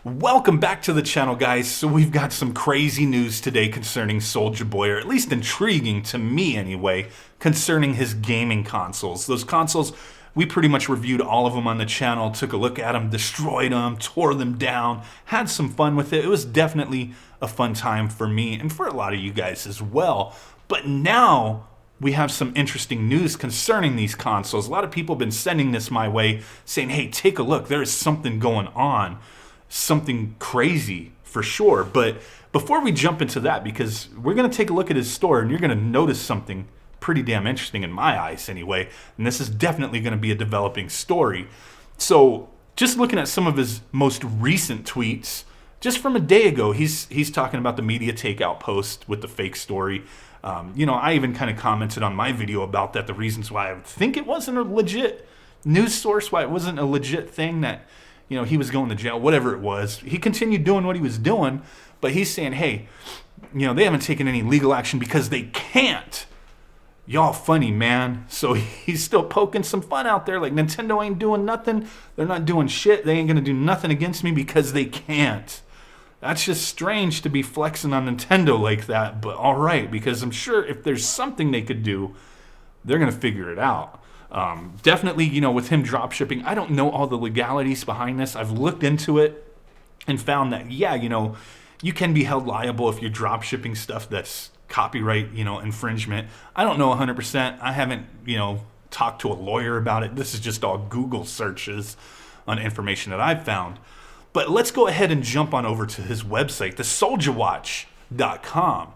Welcome back to the channel, guys. So we've got some crazy news today concerning Soulja Boy, or at least intriguing to me anyway, concerning his gaming consoles. Those consoles, we pretty much reviewed all of them on the channel, took a look at them, destroyed them, tore them down, had some fun with it. It was definitely a fun time for me and for a lot of you guys as well. But now we have some interesting news concerning these consoles. A lot of people have been sending this my way saying, hey, take a look, there is something going on. Something crazy for sure. But before we jump into that, because we're going to take a look at his store and you're going to notice something pretty damn interesting in my eyes anyway, and this is definitely going to be a developing story. So just looking at some of his most recent tweets, just from a day ago, he's talking about the media takeout post with the fake story. I even kind of commented on my video about that, the reasons why I would think it wasn't a legit news source, why it wasn't a legit thing that he was going to jail, whatever it was. He continued doing what he was doing, but he's saying, hey, they haven't taken any legal action because they can't. Y'all funny, man. So he's still poking some fun out there, like Nintendo ain't doing nothing. They're not doing shit. They ain't going to do nothing against me because they can't. That's just strange to be flexing on Nintendo like that, but all right, because I'm sure if there's something they could do, they're going to figure it out. Definitely, with him drop shipping, I don't know all the legalities behind this. I've looked into it and found that, you can be held liable if you're drop shipping stuff that's copyright, infringement. I don't know 100%. I haven't, talked to a lawyer about it. This is just all Google searches on information that I've found. But let's go ahead and jump on over to his website, the SouljaWatch.com.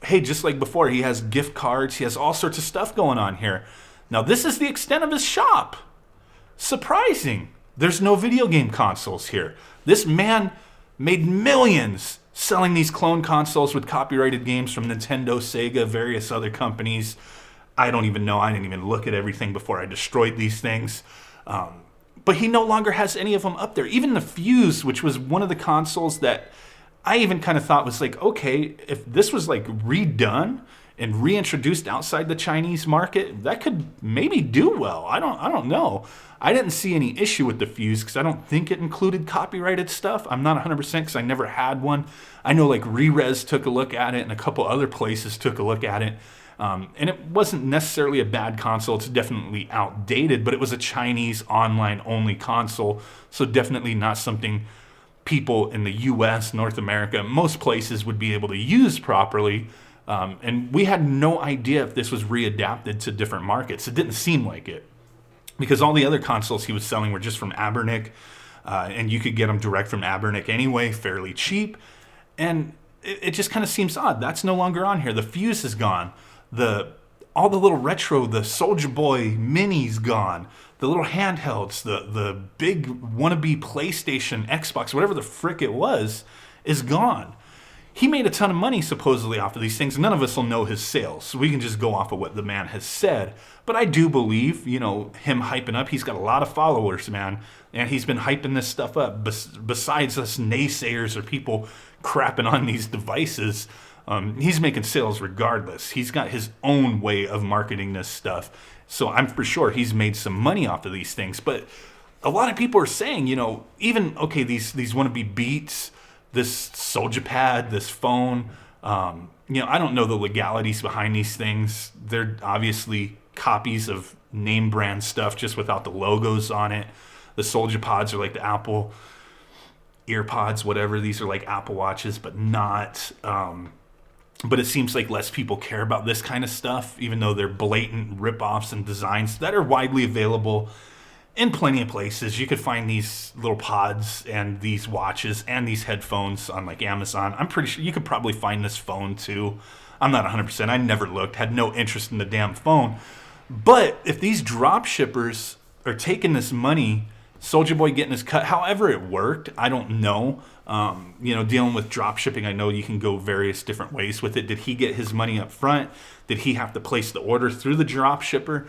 Hey, just like before, he has gift cards. He has all sorts of stuff going on here. Now, this is the extent of his shop. Surprising. There's no video game consoles here. This man made millions selling these clone consoles with copyrighted games from Nintendo, Sega, various other companies. I don't even know. I didn't even look at everything before I destroyed these things. But he no longer has any of them up there. Even the Fuse, which was one of the consoles that I even kind of thought was like, okay, if this was like redone and reintroduced outside the Chinese market, that could maybe do well. I don't know. I didn't see any issue with the Fuse because I don't think it included copyrighted stuff. I'm not 100% because I never had one. I know like Rerez took a look at it and a couple other places took a look at it. And it wasn't necessarily a bad console. It's definitely outdated, but it was a Chinese online only console. So definitely not something people in the US, North America, most places would be able to use properly. And we had no idea if this was readapted to different markets. It didn't seem like it because all the other consoles he was selling were just from Abernic, and you could get them direct from Abernic anyway, fairly cheap. And it just kind of seems odd. That's no longer on here. The Fuse is gone. All the little retro, the Soulja Boy minis gone. The little handhelds, the big wannabe PlayStation, Xbox, whatever the frick it was, is gone. He made a ton of money supposedly off of these things. None of us will know his sales, so we can just go off of what the man has said. But I do believe, him hyping up. He's got a lot of followers, man, and he's been hyping this stuff up. Besides us naysayers or people crapping on these devices, he's making sales regardless. He's got his own way of marketing this stuff. So I'm for sure he's made some money off of these things. But a lot of people are saying, even, okay, these wannabe Beats, this Soulja Pad, this phone, I don't know the legalities behind these things. They're obviously copies of name brand stuff just without the logos on it. The Soulja Pods are like the Apple EarPods, whatever. These are like Apple Watches, but not... But it seems like less people care about this kind of stuff, even though they're blatant ripoffs and designs that are widely available in plenty of places. You could find these little pods and these watches and these headphones on like Amazon. I'm pretty sure you could probably find this phone too. I'm not 100%. I never looked, had no interest in the damn phone. But if these drop shippers are taking this money, Soulja Boy getting his cut, however it worked, I don't know. Dealing with drop shipping, I know you can go various different ways with it. Did he get his money up front? Did he have to place the order through the drop shipper?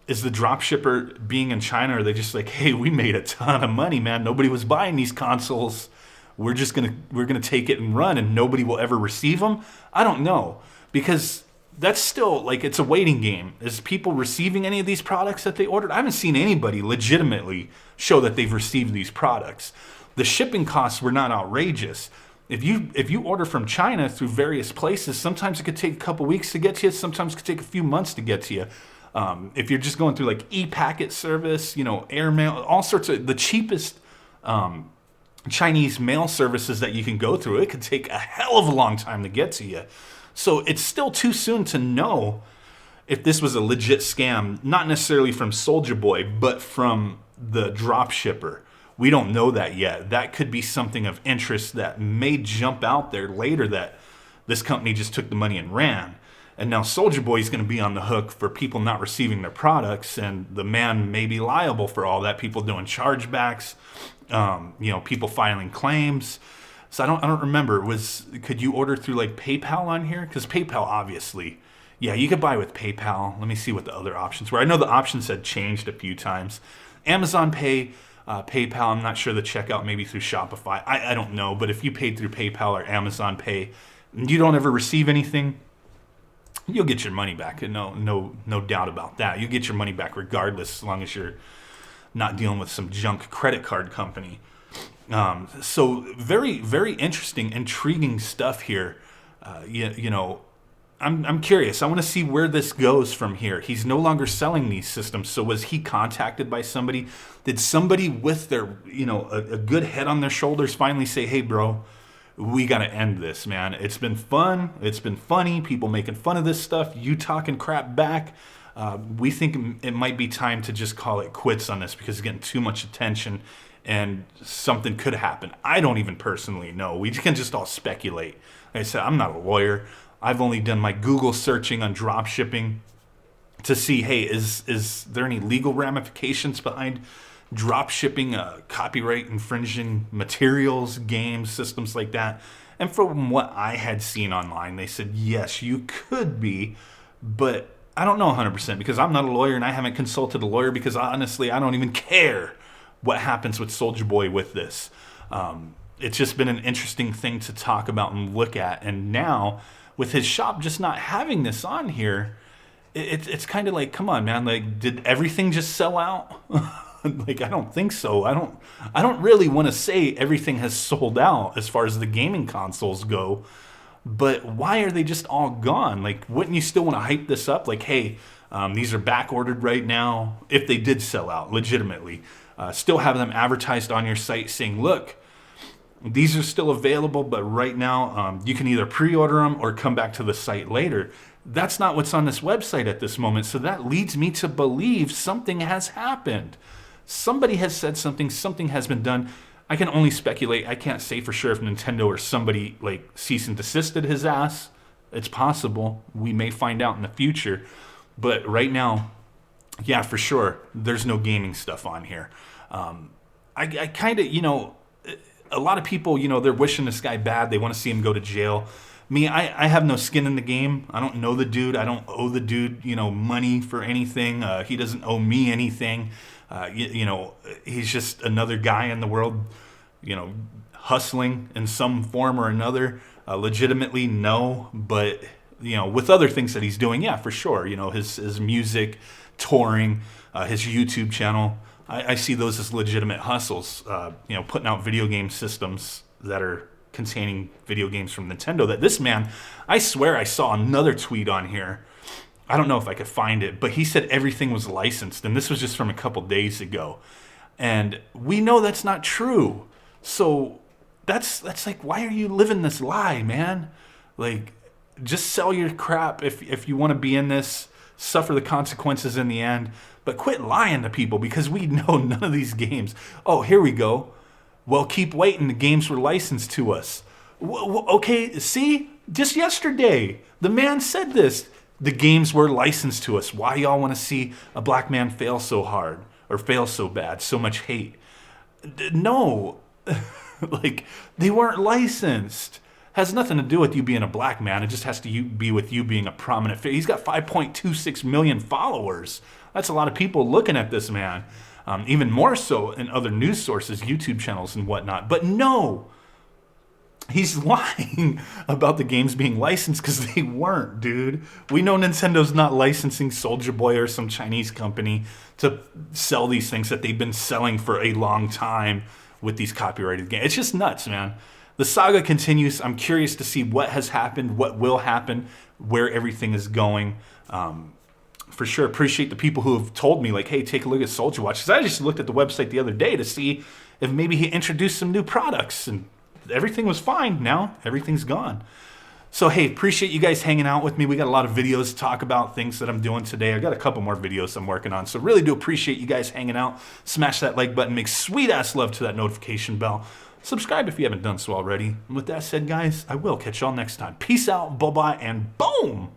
Is the drop shipper being in China? Are they just like, hey, we made a ton of money, man. Nobody was buying these consoles. We're gonna take it and run, and nobody will ever receive them. I don't know, because that's still like, it's a waiting game. Is people receiving any of these products that they ordered? I haven't seen anybody legitimately show that they've received these products. The shipping costs were not outrageous. If you order from China through various places, sometimes it could take a couple weeks to get to you. Sometimes it could take a few months to get to you. If you're just going through like e-packet service, airmail, all sorts of the cheapest Chinese mail services that you can go through, it could take a hell of a long time to get to you. So it's still too soon to know if this was a legit scam, not necessarily from Soulja Boy, but from the drop shipper. We don't know that yet. That could be something of interest that may jump out there later, that this company just took the money and ran. And now Soulja Boy is going to be on the hook for people not receiving their products, and the man may be liable for all that. People doing chargebacks, people filing claims. So I don't remember. Could you order through like PayPal on here? Because PayPal, obviously, yeah, you could buy with PayPal. Let me see what the other options were. I know the options had changed a few times. Amazon Pay, PayPal. I'm not sure the checkout maybe through Shopify. I don't know. But if you paid through PayPal or Amazon Pay, and you don't ever receive anything, you'll get your money back. No doubt about that. You'll get your money back regardless, as long as you're not dealing with some junk credit card company. So very, very interesting, intriguing stuff here. I'm curious. I want to see where this goes from here. He's no longer selling these systems. So was he contacted by somebody? Did somebody with their, a good head on their shoulders finally say, hey, bro, we got to end this, man. It's been fun. It's been funny. People making fun of this stuff. You talking crap back. We think it might be time to just call it quits on this because it's getting too much attention and something could happen. I don't even personally know. We can just all speculate. Like I said, I'm not a lawyer. I've only done my Google searching on drop shipping to see, hey, is there any legal ramifications behind drop shipping copyright infringing materials, games, systems like that? And from what I had seen online, they said, yes, you could be, but I don't know 100% because I'm not a lawyer and I haven't consulted a lawyer because honestly, I don't even care what happens with Soulja Boy with this. It's just been an interesting thing to talk about and look at. And now with his shop just not having this on here, it's kind of like, come on, man, like, did everything just sell out? Like, I don't think so. I don't really want to say everything has sold out as far as the gaming consoles go, but why are they just all gone? Like, wouldn't you still want to hype this up? Like, hey, these are back ordered right now. If they did sell out legitimately, still have them advertised on your site saying, look, these are still available, but right now you can either pre-order them or come back to the site later. That's not what's on this website at this moment. So that leads me to believe something has happened. Somebody has said something has been done. I can only speculate. I can't say for sure if Nintendo or somebody like cease and desisted his ass. It's possible. We may find out in the future. But right now, yeah, for sure, there's no gaming stuff on here. I kind of, a lot of people, they're wishing this guy bad. They want to see him go to jail. Me, I have no skin in the game. I don't know the dude. I don't owe the dude, money for anything. He doesn't owe me anything. He's just another guy in the world, hustling in some form or another. Legitimately, no. But, with other things that he's doing, yeah, for sure. His music, touring, his YouTube channel. I see those as legitimate hustles, putting out video game systems that are containing video games from Nintendo. That this man, I swear I saw another tweet on here. I don't know if I could find it, but he said everything was licensed, and this was just from a couple days ago. And we know that's not true. So that's like, why are you living this lie, man? Like, just sell your crap if you want to be in this, suffer the consequences in the end. But quit lying to people because we know none of these games. Oh, here we go. Well, keep waiting. The games were licensed to us. Okay, see? Just yesterday, the man said this. The games were licensed to us. Why y'all want to see a black man fail so hard or fail so bad? So much hate. No. Like, they weren't licensed. Has nothing to do with you being a black man. It just has to be with you being a prominent figure. He's got 5.26 million followers. That's a lot of people looking at this man. Even more so in other news sources, YouTube channels and whatnot. But no, He's lying about the games being licensed because they weren't, dude. We know Nintendo's not licensing Soulja Boy or some Chinese company to sell these things that they've been selling for a long time with these copyrighted games. It's just nuts, man. The saga continues. I'm curious to see what has happened, what will happen, where everything is going. For sure, appreciate the people who have told me, like, hey, take a look at Soulja Watch. Because I just looked at the website the other day to see if maybe he introduced some new products. And everything was fine. Now everything's gone. So, hey, appreciate you guys hanging out with me. We got a lot of videos to talk about, things that I'm doing today. I got a couple more videos I'm working on. So really do appreciate you guys hanging out. Smash that like button. Make sweet-ass love to that notification bell. Subscribe if you haven't done so already. And with that said, guys, I will catch y'all next time. Peace out, bye-bye, and boom!